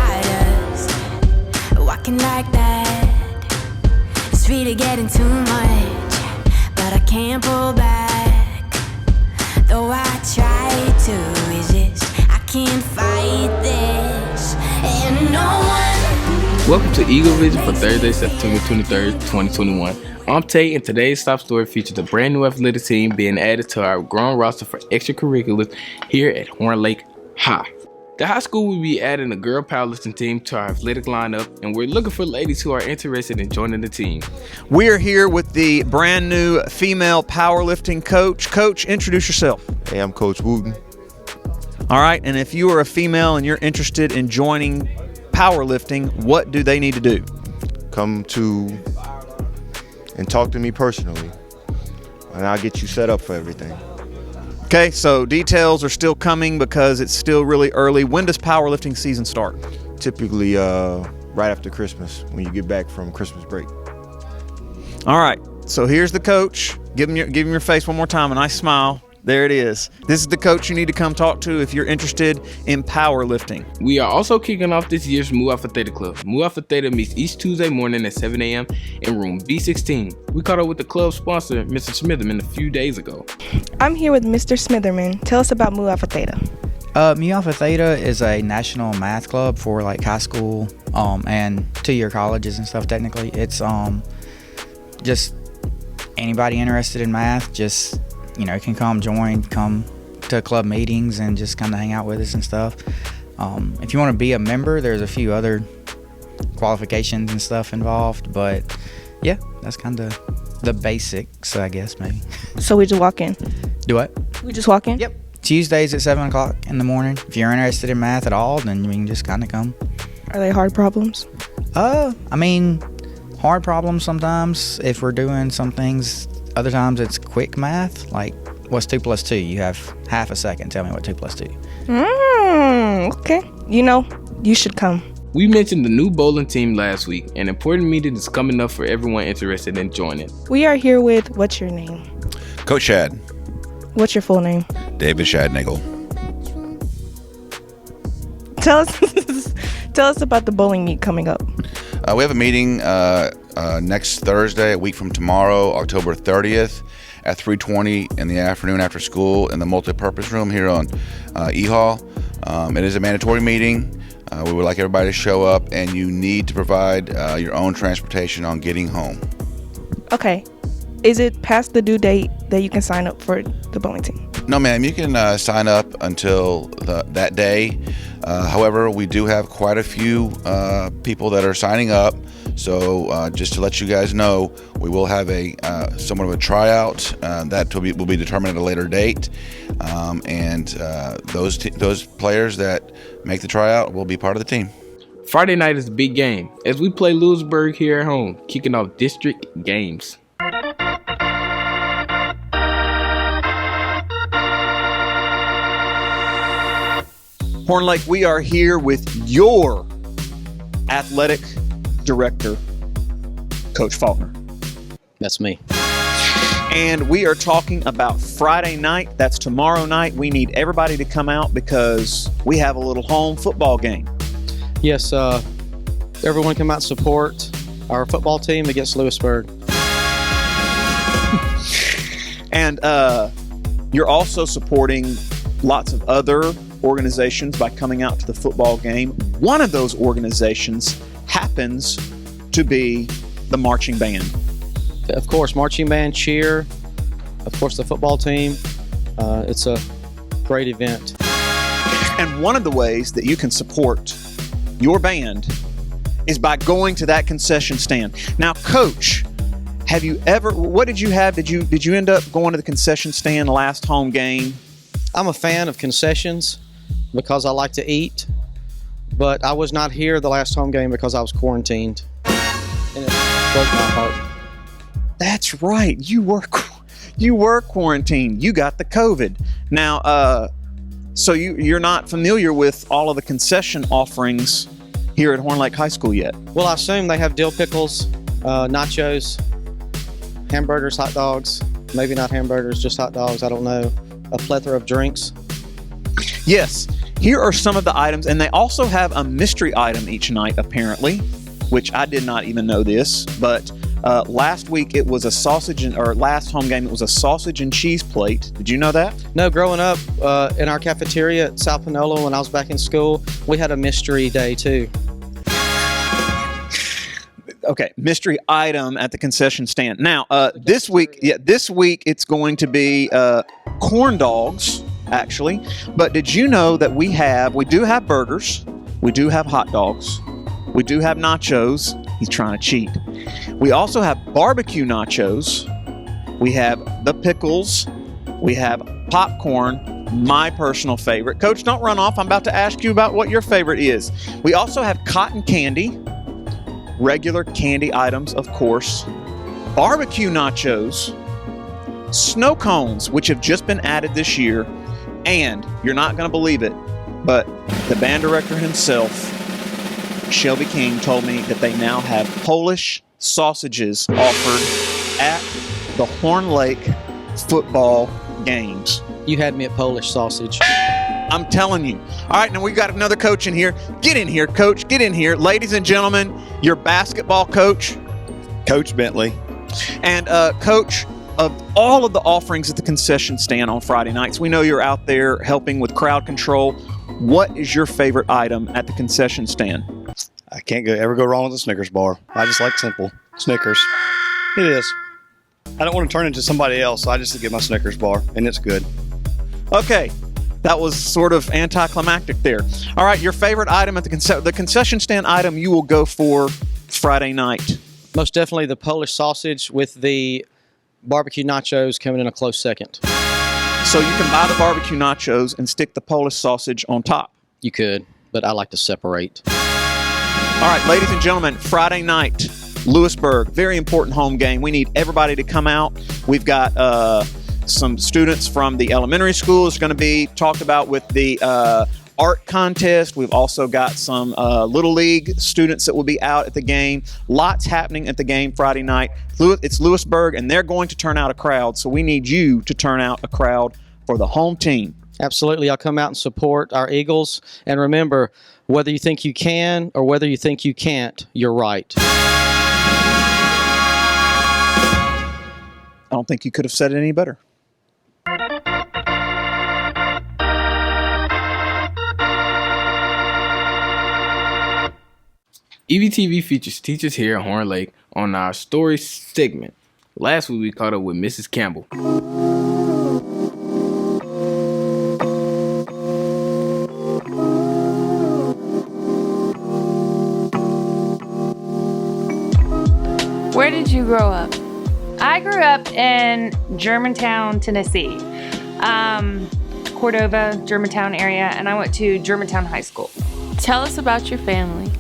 tires, walking like that. It's really getting too much, but I can't pull back. Though I try to resist, I can't fight this. And no one. Welcome to Eagle Vision for Thursday, September 23rd, 2021. I'm Tate, and today's top story features a brand new athletic team being added to our growing roster for extracurriculars here at Horn Lake High. The high school will be adding a girl powerlifting team to our athletic lineup, and we're looking for ladies who are interested in joining the team. We're here with the brand new female powerlifting coach. Coach, introduce yourself. Hey, I'm Coach Wooten. All right, and if you are a female and you're interested in joining powerlifting, what do they need to do? Come to and talk to me personally, and I'll get you set up for everything. Okay, so details are still coming because it's still really early. When does powerlifting season start? Typically right after Christmas, when you get back from Christmas break. All right, so here's the coach. Give him your face one more time, a nice smile. There it is. This is the coach you need to come talk to if you're interested in powerlifting. We are also kicking off this year's Mu Alpha Theta Club. Mu Alpha Theta meets each Tuesday morning at 7 a.m. in room B16. We caught up with the club sponsor, Mr. Smitherman, a few days ago. I'm here with Mr. Smitherman. Tell us about Mu Alpha Theta. Mu Alpha Theta is a national math club for like high school and 2-year colleges and stuff. Technically, it's just anybody interested in math. Just can come to club meetings and just kind of hang out with us and stuff. If you want to be a member, there's a few other qualifications and stuff involved, but yeah, that's kind of the basics, I guess, maybe. So we just walk in? Do what? We just walk in? Yep. Tuesdays at 7 o'clock in the morning. If you're interested in math at all, then you can just kind of come. Are they hard problems? Hard problems sometimes if we're doing some things. Other times it's quick math, like what's 2 plus 2? You have half a second. Tell me what 2 plus 2. Okay. You should come. We mentioned the new bowling team last week. An important meeting is coming up for everyone interested in joining. We are here with, what's your name? Coach Shad. What's your full name? David Shadnagel. Tell us about the bowling meet coming up. We have a meeting next Thursday, a week from tomorrow, October 30th at 3:20 in the afternoon after school in the multipurpose room here on E-Hall. It is a mandatory meeting. We would like everybody to show up, and you need to provide your own transportation on getting home. Okay. Is it past the due date that you can sign up for the bowling team? No, ma'am. You can sign up until that day. However, we do have quite a few people that are signing up. So just to let you guys know, we will have somewhat of a tryout that will be determined at a later date. And those players that make the tryout will be part of the team. Friday night is the big game as we play Lewisburg here at home, kicking off district games. Horn Lake, we are here with your athletic director, Coach Faulkner. That's me. And we are talking about Friday night. That's tomorrow night. We need everybody to come out because we have a little home football game. Yes, everyone come out and support our football team against Lewisburg. And you're also supporting lots of other organizations by coming out to the football game. One of those organizations happens to be the marching band. Of course, marching band, cheer, of course the football team. It's a great event. And one of the ways that you can support your band is by going to that concession stand. Now, Coach, what did you have? Did you end up going to the concession stand last home game? I'm a fan of concessions because I like to eat, but I was not here the last home game because I was quarantined. And it broke my heart. That's right. You were quarantined. You got the COVID. Now, so you're not familiar with all of the concession offerings here at Horn Lake High School yet? Well, I assume they have dill pickles, nachos, hamburgers, hot dogs. Maybe not hamburgers, just hot dogs. I don't know. A plethora of drinks. Yes, here are some of the items, and they also have a mystery item each night, apparently, which I did not even know this, but last week it was last home game it was a sausage and cheese plate. Did you know that? No, growing up in our cafeteria at South Panola when I was back in school, we had a mystery day too. Okay, mystery item at the concession stand. Now, this week it's going to be corn dogs, actually. But did you know that we do have burgers, we do have hot dogs, we do have nachos. He's trying to cheat. We also have barbecue nachos. We have the pickles. We have popcorn, my personal favorite. Coach, don't run off. I'm about to ask you about what your favorite is. We also have cotton candy, regular candy items, of course, barbecue nachos, snow cones, which have just been added this year, and you're not going to believe it, but the band director himself, Shelby King, told me that they now have Polish sausages offered at the Horn Lake football games. You had me at Polish sausage. I'm telling you. All right, now we got another coach in here. Get in here, coach. Get in here. Ladies and gentlemen, your basketball coach, Coach Bentley. And coach, of all of the offerings at the concession stand on Friday nights, we know you're out there helping with crowd control. What is your favorite item at the concession stand? I can't ever go wrong with a Snickers bar. I just like simple Snickers. It is. I don't want to turn into somebody else, so I just get my Snickers bar, and it's good. Okay, that was sort of anticlimactic there. All right, your favorite item at the concession stand item you will go for Friday night? Most definitely the Polish sausage with the barbecue nachos coming in a close second. So you can buy the barbecue nachos and stick the Polish sausage on top. You could, but I like to separate. All right, ladies and gentlemen, Friday night, Lewisburg, very important home game. We need everybody to come out. We've got some students from the elementary school is going to be talked about with the art contest. We've also got some Little League students that will be out at the game. Lots happening at the game Friday night. It's Lewisburg, and they're going to turn out a crowd, so we need you to turn out a crowd for the home team. Absolutely. I'll come out and support our Eagles. And remember, whether you think you can or whether you think you can't, you're right. I don't think you could have said it any better. EVTV features teachers here at Horn Lake on our story segment. Last week we caught up with Mrs. Campbell. Where did you grow up? I grew up in Germantown, Tennessee. Cordova, Germantown area, and I went to Germantown High School. Tell us about your family.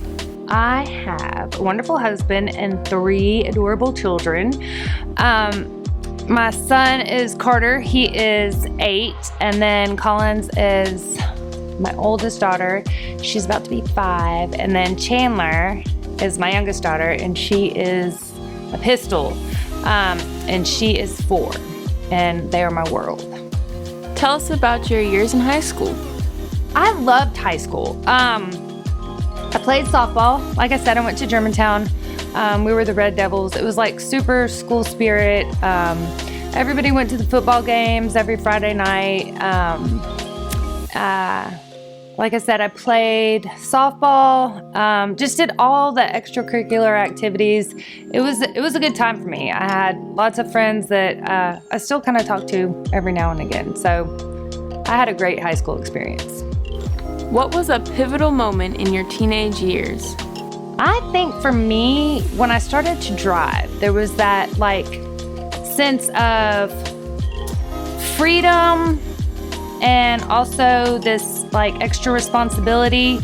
I have a wonderful husband and 3 adorable children. My son is Carter. He is 8. And then Collins is my oldest daughter. She's about to be 5. And then Chandler is my youngest daughter, and she is a pistol. And she is 4. And they are my world. Tell us about your years in high school. I loved high school. I played softball. Like I said, I went to Germantown. We were the Red Devils. It was like super school spirit. Everybody went to the football games every Friday night. Like I said, I played softball. Just did all the extracurricular activities. It was a good time for me. I had lots of friends that I still kind of talk to every now and again. So I had a great high school experience. What was a pivotal moment in your teenage years? I think for me, when I started to drive, there was that like sense of freedom and also this like extra responsibility.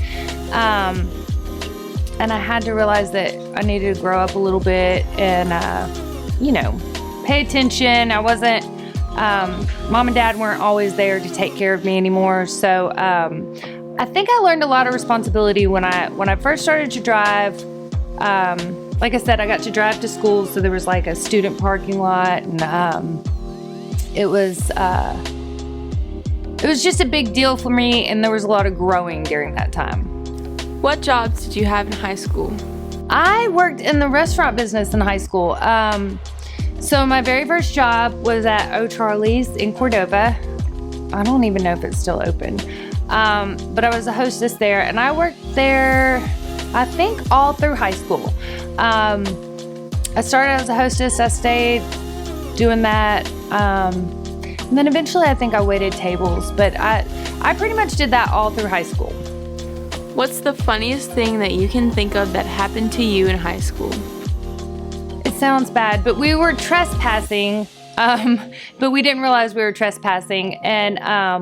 And I had to realize that I needed to grow up a little bit and, pay attention. I wasn't, mom and dad weren't always there to take care of me anymore. So, I think I learned a lot of responsibility when I first started to drive. Like I said, I got to drive to school, so there was like a student parking lot, and it was it was just a big deal for me, and there was a lot of growing during that time. What jobs did you have in high school? I worked in the restaurant business in high school. So my very first job was at O'Charlie's in Cordova. I don't even know if it's still open. But I was a hostess there, and I worked there, I think, all through high school. I started as a hostess. I stayed doing that. And then eventually I think I waited tables, but I pretty much did that all through high school. What's the funniest thing that you can think of that happened to you in high school? It sounds bad, but we were trespassing, but we didn't realize we were trespassing. And I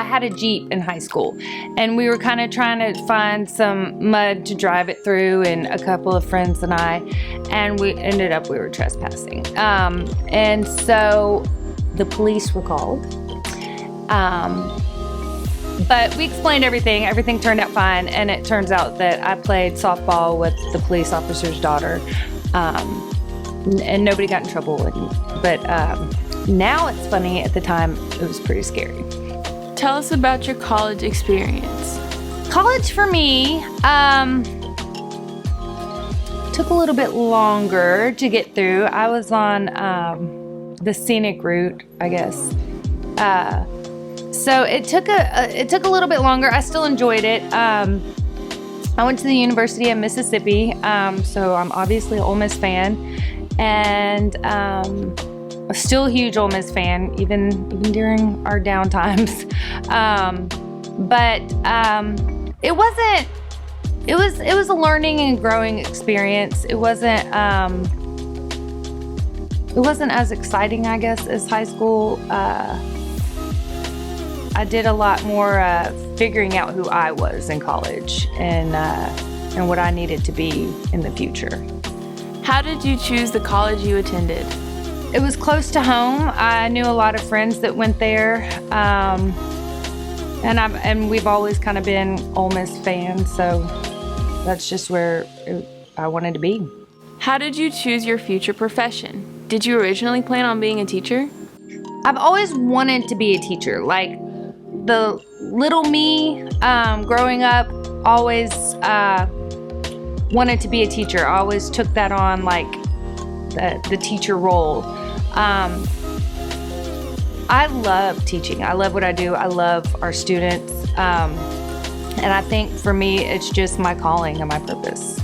had a Jeep in high school, and we were kind of trying to find some mud to drive it through, and a couple of friends and I, and we were trespassing. And so the police were called. But we explained everything. Everything turned out fine, and it turns out that I played softball with the police officer's daughter, and nobody got in trouble. But now it's funny. At the time, it was pretty scary. Tell us about your college experience. College for me took a little bit longer to get through. I was on the scenic route, I guess. So it took a little bit longer. I still enjoyed it. I went to the University of Mississippi, so I'm obviously an Ole Miss fan, and I'm still a huge Ole Miss fan, even during our down times. But it was a learning and growing experience. It wasn't as exciting, I guess, as high school. I did a lot more figuring out who I was in college and what I needed to be in the future. How did you choose the college you attended? It was close to home. I knew a lot of friends that went there, and we've always kind of been Ole Miss fans, so that's just where I wanted to be. How did you choose your future profession? Did you originally plan on being a teacher? I've always wanted to be a teacher. Like, the little me growing up always wanted to be a teacher. I always took that on, like the teacher role. I love teaching. I love what I do. I love our students. And I think for me, it's just my calling and my purpose.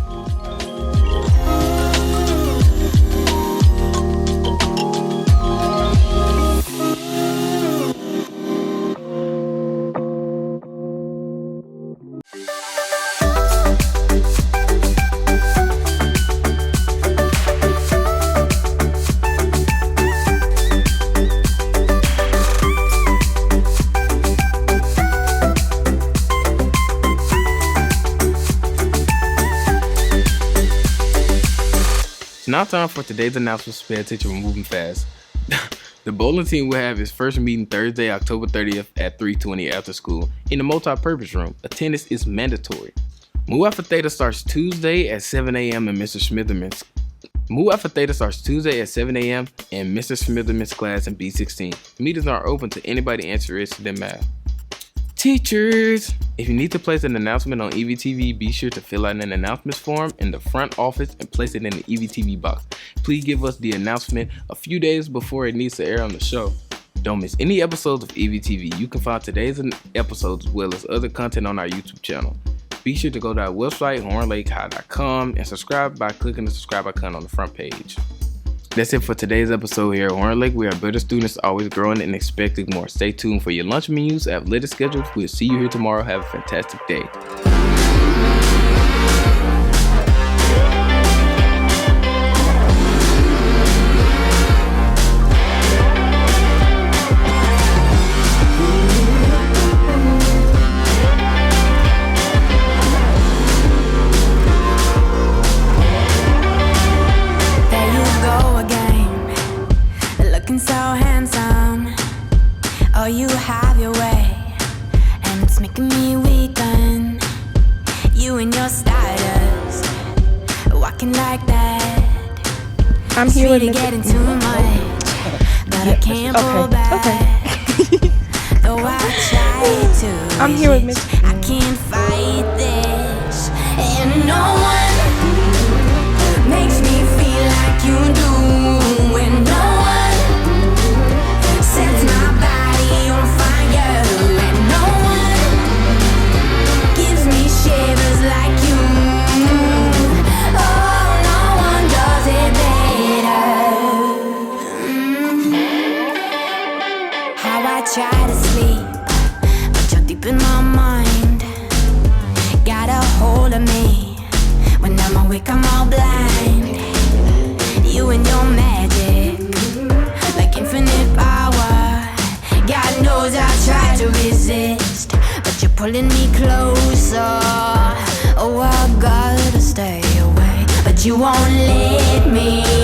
Now time for today's announcements. Pay attention, we're moving fast. The bowling team will have its first meeting Thursday, October 30th at 3:20 after school in the multi-purpose room. Attendance is mandatory. Mu Alpha Theta starts Tuesday at 7 a.m. in Mr. Smitherman's. Mu Alpha Theta starts Tuesday at 7 a.m. in Mr. Smitherman's class in B16. Meetings are open to anybody interested in math. Teachers, if you need to place an announcement on EVTV, be sure to fill out an announcements form in the front office and place it in the EVTV box. Please give us the announcement a few days before it needs to air on the show. Don't miss any episodes of EVTV. You can find today's episodes as well as other content on our YouTube channel. Be sure to go to our website, hornlakehigh.com, and subscribe by clicking the subscribe icon on the front page. That's it for today's episode here at Horn Lake. We are better students, always growing and expecting more. Stay tuned for your lunch menus, athletic schedules. We'll see you here tomorrow. Have a fantastic day. So handsome, oh, you have your way, and it's making me weaken. You and your stardust, walking like that. I'm here with Mr. Getting too much, but I can't pull back. Okay. Though I try to I'm here with Miss. resist, I can't fight this. And no one makes me feel like you do. And no one sets my body on fire. And no one gives me shivers like you. Oh, no one does it better. How I try to sleep, but you're deep in my mind. Got a hold of me. When I'm awake, I'm all blind. You and your magic, like infinite power. God knows I try to resist, but you're pulling me closer. Oh, I gotta stay away, but you won't let me.